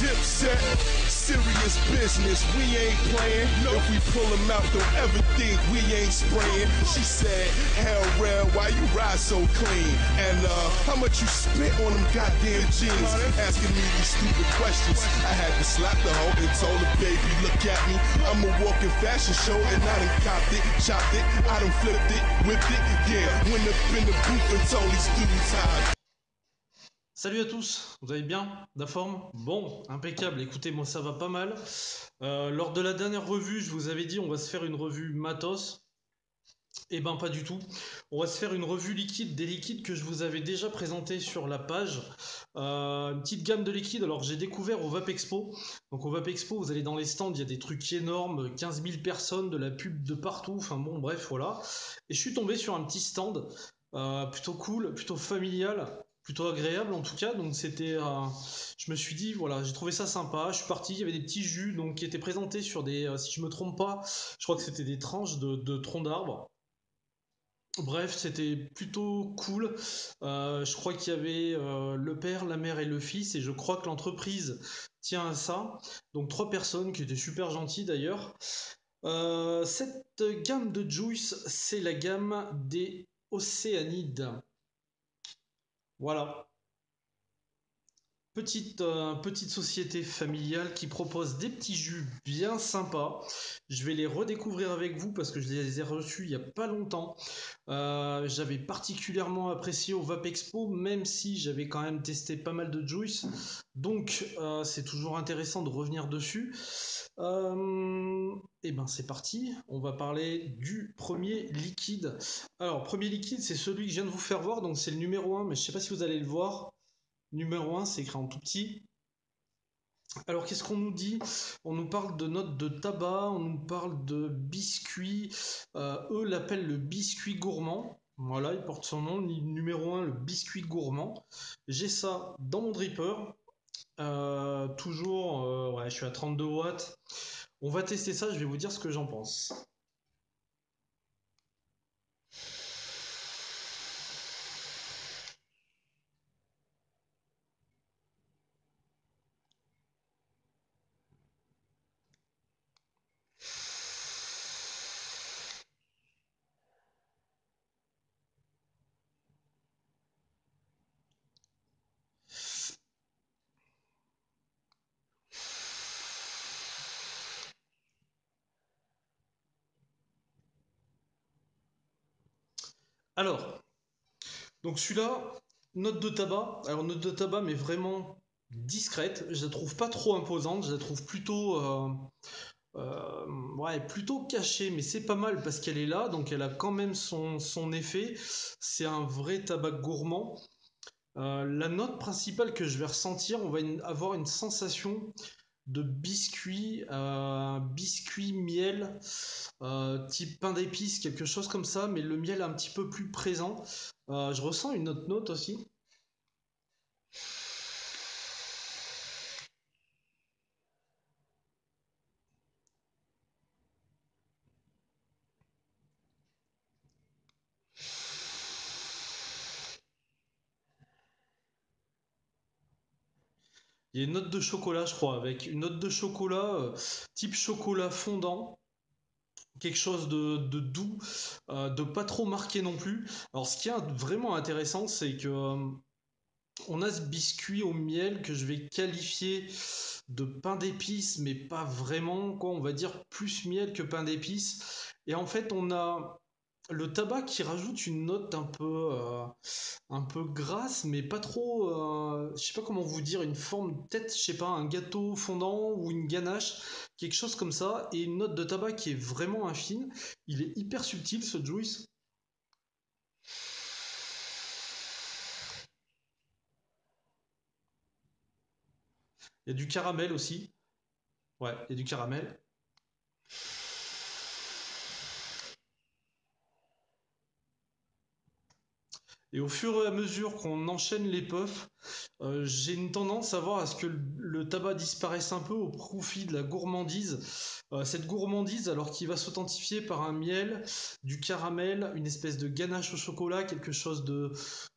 Dipset, serious business, we ain't playing. If we pull them out, don't ever think we ain't spraying. She said, hell red, why you ride so clean? And how much you spent on them goddamn jeans? Asking me these stupid questions. I had to slap the hoe and told her, baby, look at me. I'm a walking fashion show and I done copped it, chopped it, I done flipped it, whipped it. Yeah, went up in the booth and told these dudes how. Salut à tous, vous allez bien? La forme? Bon, impeccable, écoutez, moi ça va pas mal. Lors de la dernière revue, je vous avais dit on va se faire une revue matos. Eh ben pas du tout. On va se faire une revue liquide des liquides que je vous avais déjà présenté sur la page. Une petite gamme de liquides. Alors j'ai découvert au Vape Expo. Donc au Vape Expo, vous allez dans les stands, il y a des trucs énormes, 15 000 personnes, de la pub de partout. Enfin bon, bref, voilà. Et je suis tombé sur un petit stand plutôt cool, plutôt familial, plutôt agréable en tout cas. Donc c'était, je me suis dit voilà, j'ai trouvé ça sympa. Je suis parti, il y avait des petits jus donc qui étaient présentés sur des, si je me trompe pas, je crois que c'était des tranches de troncs d'arbres. Bref, c'était plutôt cool. Je crois qu'il y avait le père, la mère et le fils, et je crois que l'entreprise tient à ça. Donc trois personnes qui étaient super gentilles d'ailleurs. Cette gamme de Juice, c'est la gamme des Océanides. Voilà. Petite société familiale qui propose des petits jus bien sympas. Je vais les redécouvrir avec vous parce que je les ai reçus il n'y a pas longtemps. J'avais particulièrement apprécié au Vape Expo, même si j'avais quand même testé pas mal de juice. Donc c'est toujours intéressant de revenir dessus. Et ben c'est parti, on va parler du premier liquide. Alors premier liquide, c'est celui que je viens de vous faire voir, donc c'est le numéro 1, mais je ne sais pas si vous allez le voir. Numéro 1, c'est écrit en tout petit. Alors, qu'est-ce qu'on nous dit? On nous parle de notes de tabac, on nous parle de biscuits. Eux l'appellent le biscuit gourmand. Voilà, il porte son nom, numéro 1, le biscuit gourmand. J'ai ça dans mon dripper. Toujours, ouais, je suis à 32 watts. On va tester ça, je vais vous dire ce que j'en pense. Alors, donc celui-là, note de tabac. Alors, note de tabac, mais vraiment discrète. Je la trouve pas trop imposante. Je la trouve plutôt, ouais, plutôt cachée, mais c'est pas mal parce qu'elle est là, donc elle a quand même son effet. C'est un vrai tabac gourmand. La note principale que je vais ressentir, on va avoir une sensation de biscuit, biscuit miel, type pain d'épices, quelque chose comme ça, mais le miel est un petit peu plus présent. Je ressens une autre note aussi. Il y a une note de chocolat, je crois, avec une note de chocolat type chocolat fondant. Quelque chose de doux, de pas trop marqué non plus. Alors ce qui est vraiment intéressant, c'est que on a ce biscuit au miel que je vais qualifier de pain d'épices, mais pas vraiment, quoi. On va dire plus miel que pain d'épices. Et en fait, on a le tabac qui rajoute une note un peu grasse, mais pas trop, je sais pas comment vous dire, une forme, peut-être, je sais pas, un gâteau fondant ou une ganache, quelque chose comme ça, et une note de tabac qui est vraiment infime. Il est hyper subtil ce juice. Il y a du caramel aussi. Ouais, il y a du caramel. Et au fur et à mesure qu'on enchaîne les puffs, j'ai une tendance à voir à ce que le tabac disparaisse un peu au profit de la gourmandise. Cette gourmandise, alors qu'il va s'authentifier par un miel, du caramel, une espèce de ganache au chocolat, quelque chose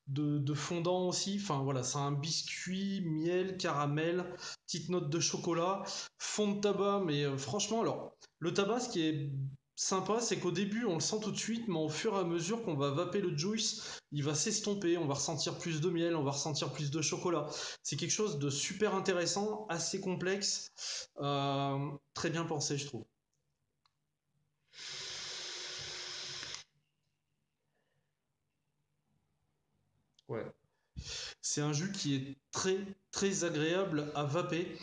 de fondant aussi. Enfin voilà, c'est un biscuit, miel, caramel, petite note de chocolat, fond de tabac. Mais franchement, alors, le tabac, ce qui est sympa, c'est qu'au début, on le sent tout de suite, mais au fur et à mesure qu'on va vaper le juice, il va s'estomper, on va ressentir plus de miel, on va ressentir plus de chocolat. C'est quelque chose de super intéressant, assez complexe, très bien pensé, je trouve. Ouais. C'est un jus qui est très très agréable à vaper.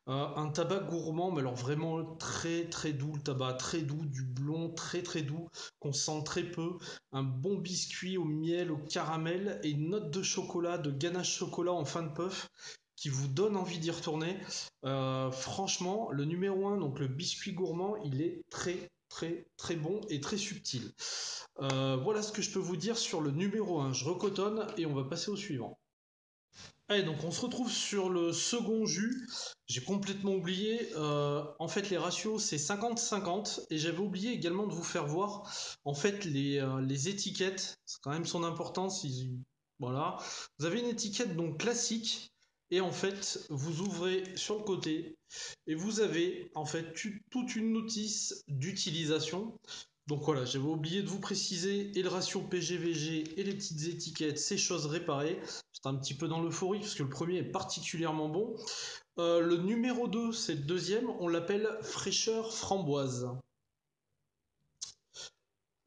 Un tabac gourmand, mais alors vraiment très très doux, le tabac très doux, du blond très très doux, qu'on sent très peu. Un bon biscuit au miel, au caramel et une note de chocolat, de ganache chocolat en fin de puff qui vous donne envie d'y retourner. Franchement, le numéro un, donc le biscuit gourmand, il est très très très bon et très subtil. Voilà ce que je peux vous dire sur le numéro un. Je recotonne et on va passer au suivant. Allez, donc on se retrouve sur le second jus. J'ai complètement oublié. En fait, les ratios, c'est 50-50. Et j'avais oublié également de vous faire voir, en fait, les étiquettes. C'est quand même son importance. Voilà. Vous avez une étiquette donc classique. Et en fait, vous ouvrez sur le côté. Et vous avez, en fait, toute une notice d'utilisation. Donc voilà, j'avais oublié de vous préciser et le ratio PGVG et les petites étiquettes, ces choses réparées. J'étais un petit peu dans l'euphorie parce que le premier est particulièrement bon. Le numéro 2, c'est le deuxième, on l'appelle fraîcheur framboise.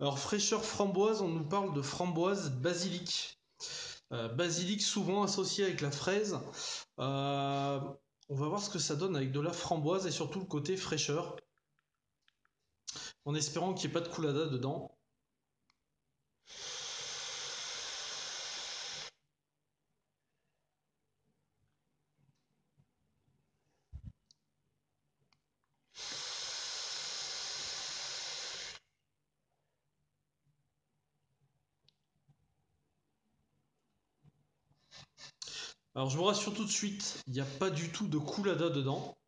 Alors fraîcheur framboise, on nous parle de framboise basilic. Basilic souvent associé avec la fraise. Euh, on va voir ce que ça donne avec de la framboise et surtout le côté fraîcheur. En espérant qu'il n'y ait pas de coulada dedans. Alors je vous rassure tout de suite, il n'y a pas du tout de coulada dedans.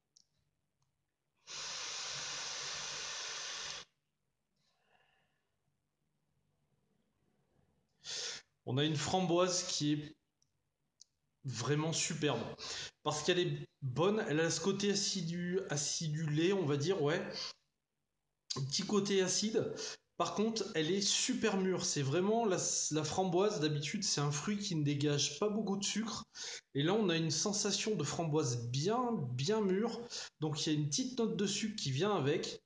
On a une framboise qui est vraiment superbe. Parce qu'elle est bonne, elle a ce côté acidulé, on va dire, ouais. Un petit côté acide. Par contre, elle est super mûre. C'est vraiment la framboise, d'habitude, c'est un fruit qui ne dégage pas beaucoup de sucre. Et là, on a une sensation de framboise bien, bien mûre. Donc, il y a une petite note de sucre qui vient avec.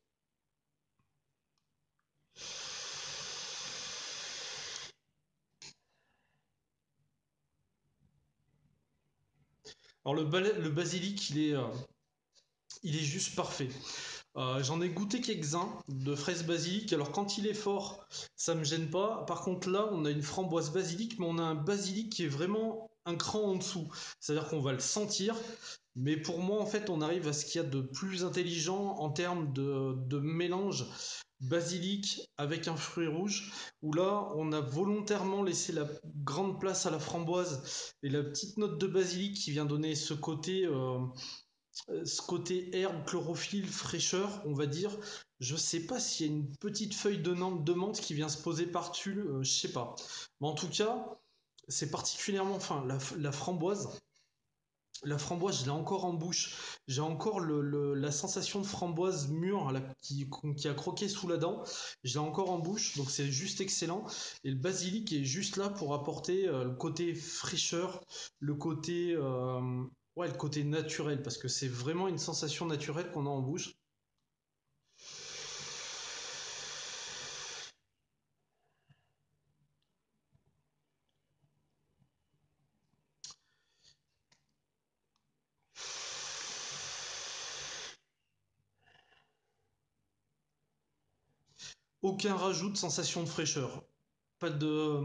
Alors, le basilic, il est juste parfait. J'en ai goûté quelques-uns de fraises basilic. Alors quand il est fort, ça me gêne pas. Par contre là, on a une framboise basilic, mais on a un basilic qui est vraiment un cran en dessous. C'est-à-dire qu'on va le sentir. Mais pour moi, en fait, on arrive à ce qu'il y a de plus intelligent en termes de mélange basilic avec un fruit rouge, où là, on a volontairement laissé la grande place à la framboise et la petite note de basilic qui vient donner ce côté herbe, chlorophylle, fraîcheur, on va dire. Je sais pas s'il y a une petite feuille de menthe qui vient se poser par-dessus, je sais pas. Mais en tout cas, c'est particulièrement fin. La framboise, je l'ai encore en bouche. J'ai encore la sensation de framboise mûre là, qui a croqué sous la dent. Je l'ai encore en bouche, donc c'est juste excellent. Et le basilic est juste là pour apporter le côté fraîcheur, le côté, ouais, le côté naturel, parce que c'est vraiment une sensation naturelle qu'on a en bouche. Aucun rajout de sensation de fraîcheur. Pas de,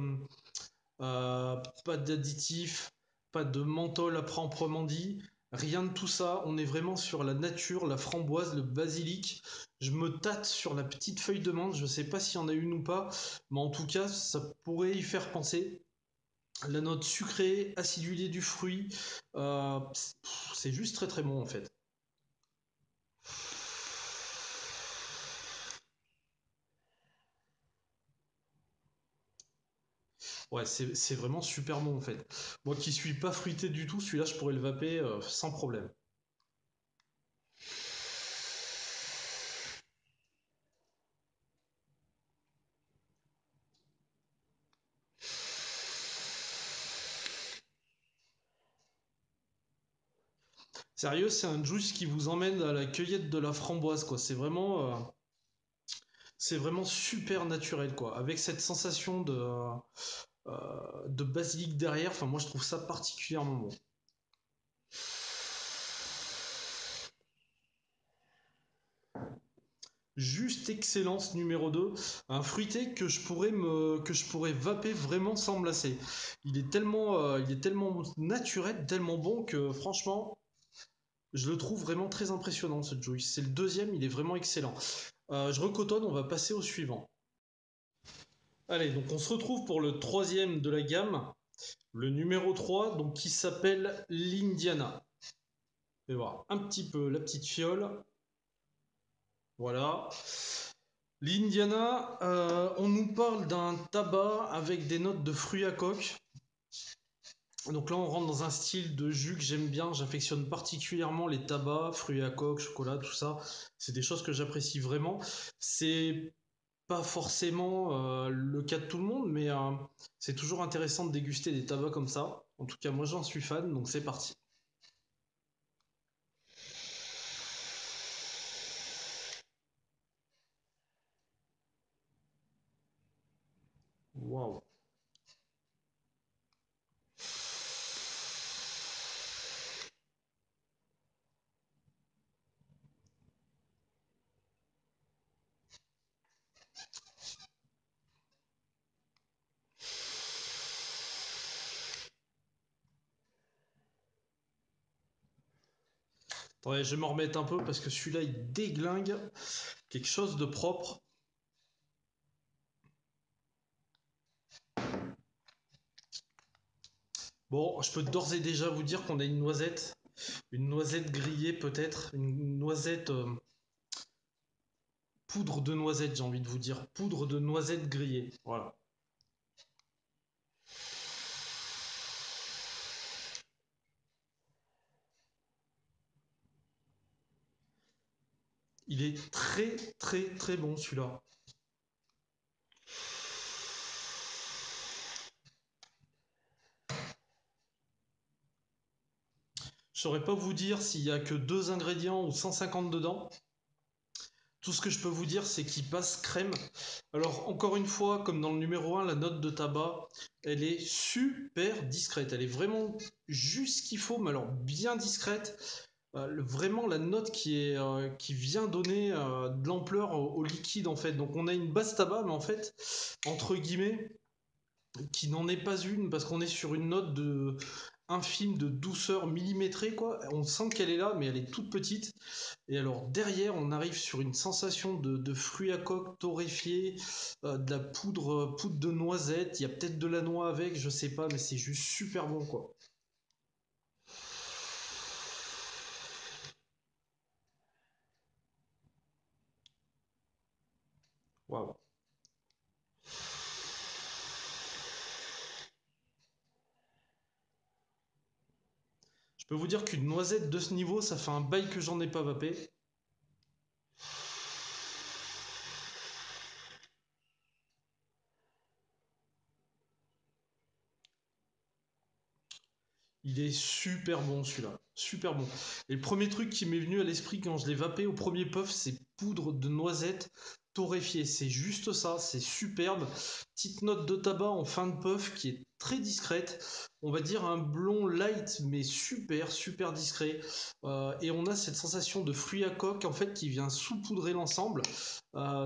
pas d'additifs, pas de menthol à proprement dit, rien de tout ça. On est vraiment sur la nature, la framboise, le basilic. Je me tâte sur la petite feuille de menthe, je sais pas s'il y en a une ou pas, mais en tout cas, ça pourrait y faire penser. La note sucrée, acidulée du fruit, euh, c'est juste très très bon en fait. Ouais, c'est vraiment super bon en fait. Moi qui suis pas fruité du tout, celui-là je pourrais le vaper sans problème. Sérieux, c'est un juice qui vous emmène à la cueillette de la framboise, quoi. C'est vraiment super naturel, quoi. Avec cette sensation de basilic derrière. Enfin, moi, je trouve ça particulièrement bon. Juste excellence numéro 2, un fruité que je pourrais vaper vraiment sans me lasser. Il est tellement naturel, tellement bon que franchement, je le trouve vraiment très impressionnant ce juice. C'est le deuxième, il est vraiment excellent. Je recotonne, on va passer au suivant. Allez, donc on se retrouve pour le troisième de la gamme, le numéro 3, donc qui s'appelle l'Indiana. Je vais voir un petit peu la petite fiole. Voilà. L'Indiana, on nous parle d'un tabac avec des notes de fruits à coque. Donc là, on rentre dans un style de jus que j'aime bien. J'affectionne particulièrement les tabacs, fruits à coque, chocolat, tout ça. C'est des choses que j'apprécie vraiment. C'est pas forcément le cas de tout le monde, mais c'est toujours intéressant de déguster des tabacs comme ça. En tout cas, moi, j'en suis fan, donc c'est parti. Waouh. Attendez, je vais m'en remettre un peu parce que celui-là, il déglingue quelque chose de propre. Bon, je peux d'ores et déjà vous dire qu'on a une noisette grillée peut-être, une noisette poudre de noisette, j'ai envie de vous dire, poudre de noisette grillée. Voilà. Il est très très très bon celui-là. Je saurais pas vous dire s'il y a que deux ingrédients ou 150 dedans. Tout ce que je peux vous dire, c'est qu'il passe crème. Alors, encore une fois, comme dans le numéro 1, la note de tabac, elle est super discrète. Elle est vraiment juste ce qu'il faut, mais alors bien discrète. Vraiment la note qui vient donner de l'ampleur au liquide, en fait. Donc, on a une base tabac, mais en fait, entre guillemets, qui n'en est pas une, parce qu'on est sur une note de infime de douceur millimétrée, quoi. On sent qu'elle est là, mais elle est toute petite. Et alors derrière, on arrive sur une sensation de fruits à coque torréfiés, de la poudre de noisette. Il y a peut-être de la noix avec, je sais pas, mais c'est juste super bon, quoi. Waouh. Je peux vous dire qu'une noisette de ce niveau, ça fait un bail que j'en ai pas vapé. Il est super bon celui-là, super bon. Et le premier truc qui m'est venu à l'esprit quand je l'ai vapé au premier puff, c'est poudre de noisette torréfiée. C'est juste ça, c'est superbe. Petite note de tabac en fin de puff qui est très discrète. On va dire un blond light, mais super, super discret. Et on a cette sensation de fruits à coque en fait qui vient saupoudrer l'ensemble.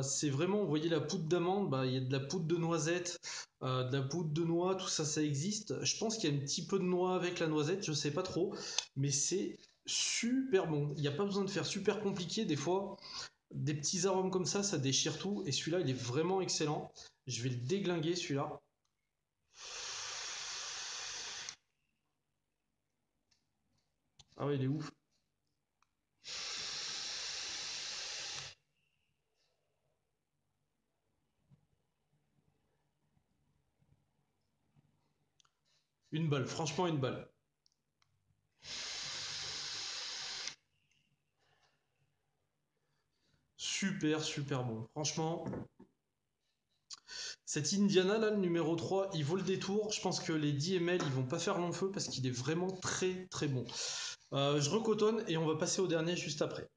C'est vraiment, vous voyez la poudre d'amande, bah, il y a de la poudre de noisette, de la poudre de noix, tout ça, ça existe. Je pense qu'il y a un petit peu de noix avec la noisette, je sais pas trop, mais c'est super bon. Il n'y a pas besoin de faire super compliqué, des fois, des petits arômes comme ça déchire tout, et celui-là, il est vraiment excellent. Je vais le déglinguer, celui-là. Ah ouais, il est ouf. Une balle, franchement une balle. Super, super bon. Franchement, cet Indiana là, le numéro 3, il vaut le détour. Je pense que les 10 ml, ils vont pas faire long feu parce qu'il est vraiment très très bon. Je recotonne et on va passer au dernier juste après.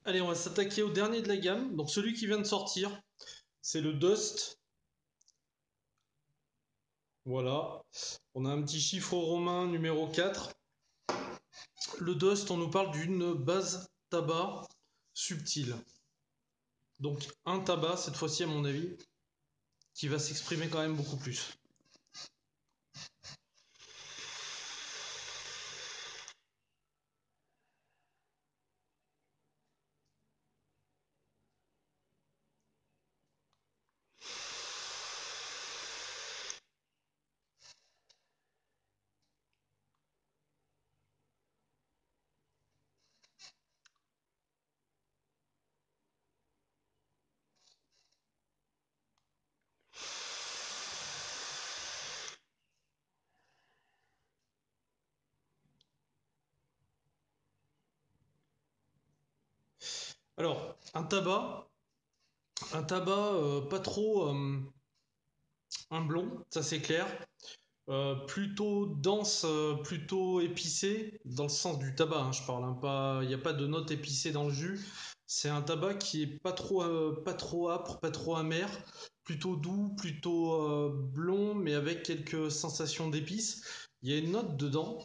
Allez, on va s'attaquer au dernier de la gamme. Donc celui qui vient de sortir, c'est le Dust. Voilà. On a un petit chiffre romain numéro 4. Le Dust, on nous parle d'une base tabac subtile. Donc un tabac, cette fois-ci à mon avis, qui va s'exprimer quand même beaucoup plus. Alors, un tabac pas trop un blond, ça c'est clair. Plutôt dense, plutôt épicé, dans le sens du tabac, hein, je parle, hein, pas, il n'y a pas de notes épicées dans le jus. C'est un tabac qui est pas trop âpre, pas trop amer, plutôt doux, plutôt blond, mais avec quelques sensations d'épices. Il y a une note dedans.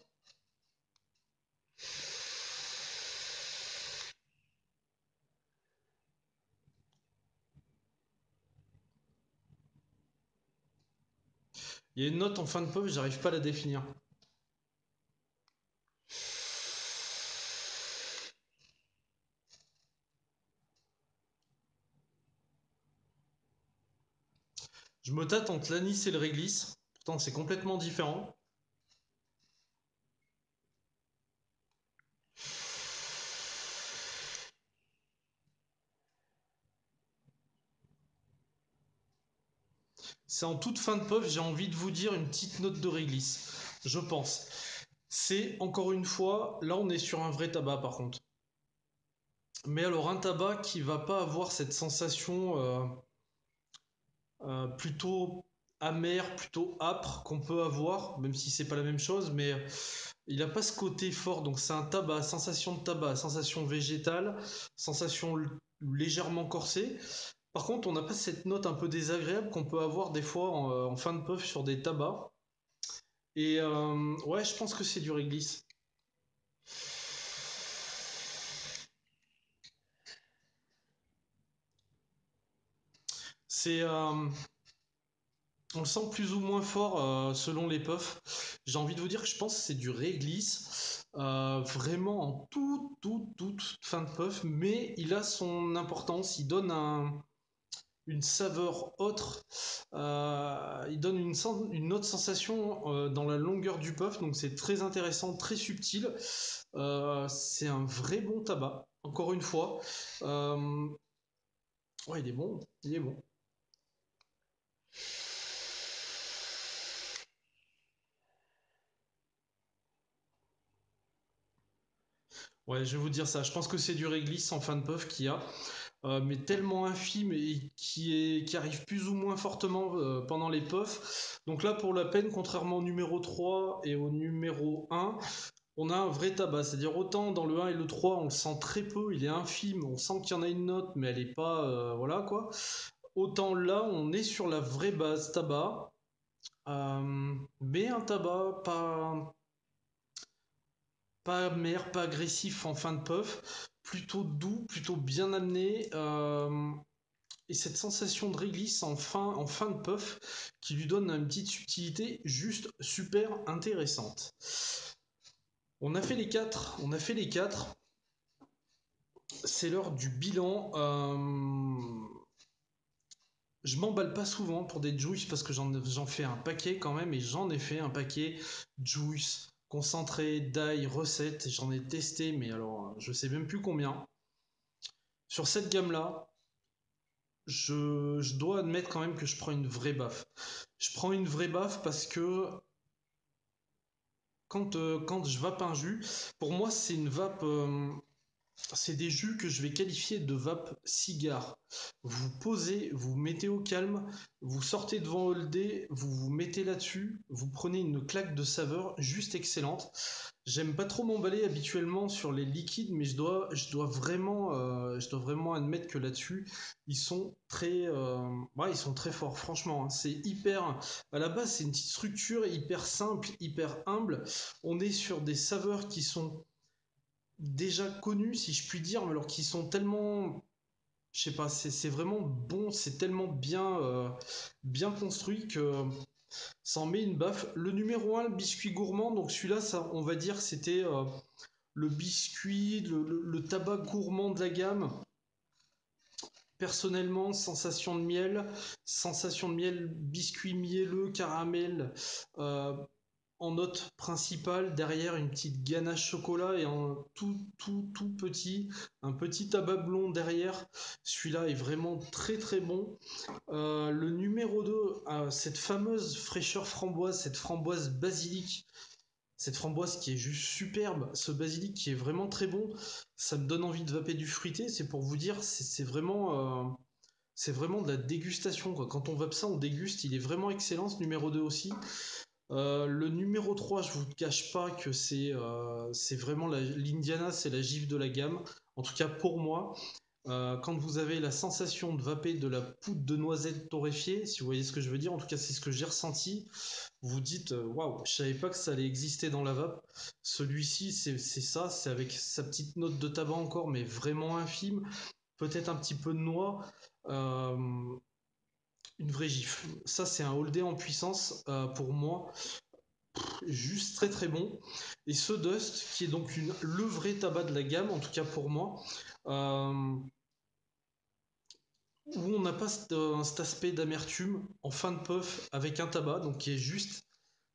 Il y a une note en fin de puff, j'arrive pas à la définir. Je me tâte entre l'anis et le réglisse. Pourtant, c'est complètement différent. C'est en toute fin de puff, j'ai envie de vous dire une petite note de réglisse. Je pense. C'est encore une fois, là on est sur un vrai tabac par contre. Mais alors un tabac qui va pas avoir cette sensation plutôt amère, plutôt âpre qu'on peut avoir, même si c'est pas la même chose, mais il a pas ce côté fort. Donc c'est un tabac, sensation végétale, sensation légèrement corsée. Par contre, on n'a pas cette note un peu désagréable qu'on peut avoir des fois en fin de puff sur des tabacs. Et ouais, je pense que c'est du réglisse. C'est, on le sent plus ou moins fort selon les puffs. J'ai envie de vous dire que je pense que c'est du réglisse, vraiment en toute fin de puff, mais il a son importance. Il donne une saveur autre. Il donne une autre sensation dans la longueur du puff, donc c'est très intéressant, très subtil. C'est un vrai bon tabac. Encore une fois, ouais, il est bon, il est bon. Ouais, je vais vous dire ça. Je pense que c'est du réglisse en fin de puff qu'il y a, mais tellement infime et qui arrive plus ou moins fortement pendant les puffs. Donc là, pour la peine, contrairement au numéro 3 et au numéro 1, on a un vrai tabac. C'est-à-dire autant dans le 1 et le 3, on le sent très peu, il est infime, on sent qu'il y en a une note, mais elle est pas... voilà quoi. Autant là, on est sur la vraie base tabac, mais un tabac pas amer, pas agressif en fin de puff, plutôt doux, plutôt bien amené, et cette sensation de réglisse en fin de puff qui lui donne une petite subtilité juste super intéressante. On a fait les quatre, on a fait les quatre. C'est l'heure du bilan. Je m'emballe pas souvent pour des juice parce que j'en fais un paquet quand même et j'en ai fait un paquet juice, concentré, d'ail, recette. J'en ai testé, mais alors je sais même plus combien. Sur cette gamme-là, je dois admettre quand même que je prends une vraie baffe. Je prends une vraie baffe parce que quand je vape un jus, pour moi, c'est une vape. C'est des jus que je vais qualifier de vape cigare. Vous posez, vous mettez au calme, vous sortez devant Holdé, vous vous mettez là-dessus, vous prenez une claque de saveur juste excellente. J'aime pas trop m'emballer habituellement sur les liquides, mais je dois vraiment admettre que là-dessus, ils sont très forts, franchement, hein. C'est hyper, à la base, c'est une petite structure hyper simple, hyper humble. On est sur des saveurs qui sont déjà connus, si je puis dire, mais alors qu'ils sont tellement, je sais pas, c'est vraiment bon, c'est tellement bien construit que ça en met une baffe. Le numéro un, le biscuit gourmand, donc celui-là, ça, on va dire, c'était le biscuit, le tabac gourmand de la gamme. Personnellement, sensation de miel, biscuit mielleux, caramel, euh, en note principale, derrière une petite ganache chocolat et un tout petit, un petit tabac blond derrière. Celui-là est vraiment très très bon. Le numéro 2, cette fameuse fraîcheur framboise, cette framboise basilic, cette framboise qui est juste superbe, ce basilic qui est vraiment très bon, ça me donne envie de vaper du fruité, c'est pour vous dire, c'est vraiment de la dégustation, quoi. Quand on vape ça, on déguste, il est vraiment excellent ce numéro 2 aussi. Le numéro 3, je vous cache pas que c'est vraiment l'Indiana, c'est la gifle de la gamme. En tout cas pour moi, quand vous avez la sensation de vaper de la poudre de noisette torréfiée, si vous voyez ce que je veux dire, en tout cas c'est ce que j'ai ressenti, vous vous dites waouh, je savais pas que ça allait exister dans la vape. Celui-ci, c'est ça, c'est avec sa petite note de tabac encore, mais vraiment infime, peut-être un petit peu de noix. Euh, une vraie gifle. Ça, c'est un all day en puissance pour moi, juste très très bon. Et ce Dust, qui est donc le vrai tabac de la gamme, en tout cas pour moi, euh, où on n'a pas cet aspect d'amertume en fin de puff avec un tabac, donc qui est juste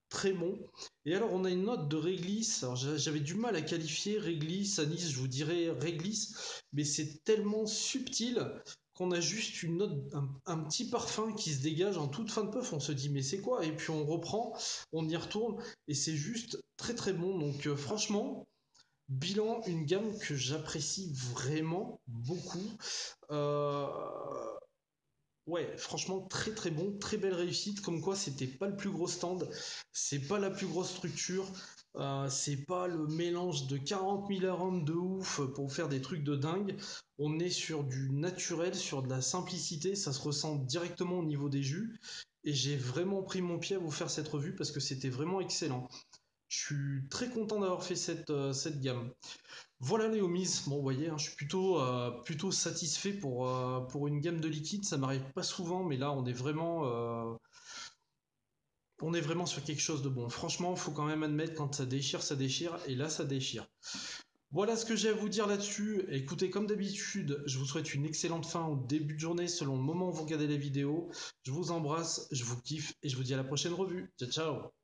très bon. Et alors on a une note de réglisse, alors j'avais du mal à qualifier réglisse, anis, je vous dirais réglisse, mais c'est tellement subtil qu'on a juste une note, un petit parfum qui se dégage en toute fin de puff, on se dit mais c'est quoi? Et puis on reprend, on y retourne, et c'est juste très très bon. Donc franchement, bilan, une gamme que j'apprécie vraiment beaucoup. Euh, Ouais, franchement, très très bon, très belle réussite. Comme quoi, c'était pas le plus gros stand, c'est pas la plus grosse structure, c'est pas le mélange de 40 000 arômes de ouf pour faire des trucs de dingue. On est sur du naturel, sur de la simplicité, ça se ressent directement au niveau des jus. Et j'ai vraiment pris mon pied à vous faire cette revue parce que c'était vraiment excellent. Je suis très content d'avoir fait cette gamme. Voilà les homies, bon vous voyez, hein, je suis plutôt satisfait pour une gamme de liquide, ça m'arrive pas souvent, mais là on est vraiment sur quelque chose de bon. Franchement, il faut quand même admettre quand ça déchire, et là ça déchire. Voilà ce que j'ai à vous dire là-dessus. Écoutez, comme d'habitude, je vous souhaite une excellente fin au début de journée selon le moment où vous regardez la vidéo. Je vous embrasse, je vous kiffe et je vous dis à la prochaine revue. Ciao ciao.